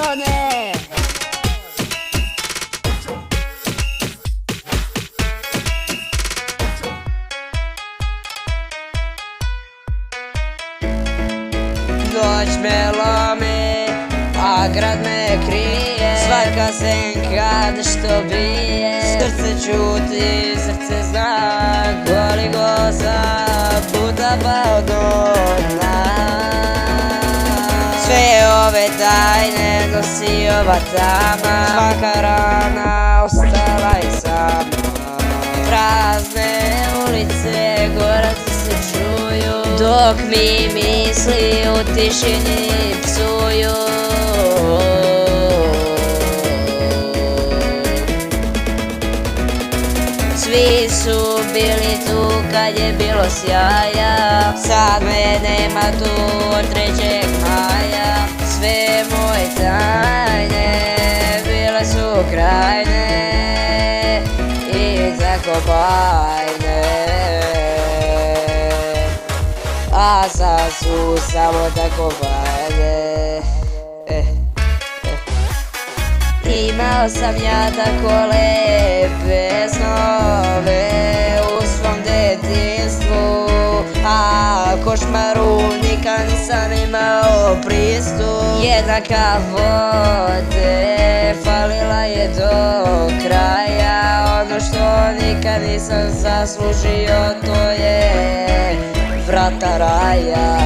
Tone! Noć me lomi, a grad me krije. Svaka senka nešto bije. Srce čuti, srce zna. Koliko sam puta pao do dna. Sve ove tajne nosi ova tama. Svaka rana ostala je sama. Prazne ulice, goraci se čuju, dok mi misli u tišini psuju. Svi su bili tu kad je bilo sjaja, sad me nema tu od 3. maja. Sve moje tajne bile su krajne i tako bajne, a sad su samo tako bajne. Imao sam ja tako lepe snove u svom detinjstvu, a košmaru nikad nisam imao pristup. Jedna kap vode falila je do kraja, ono što nikad nisam zaslužio to je vrata raja.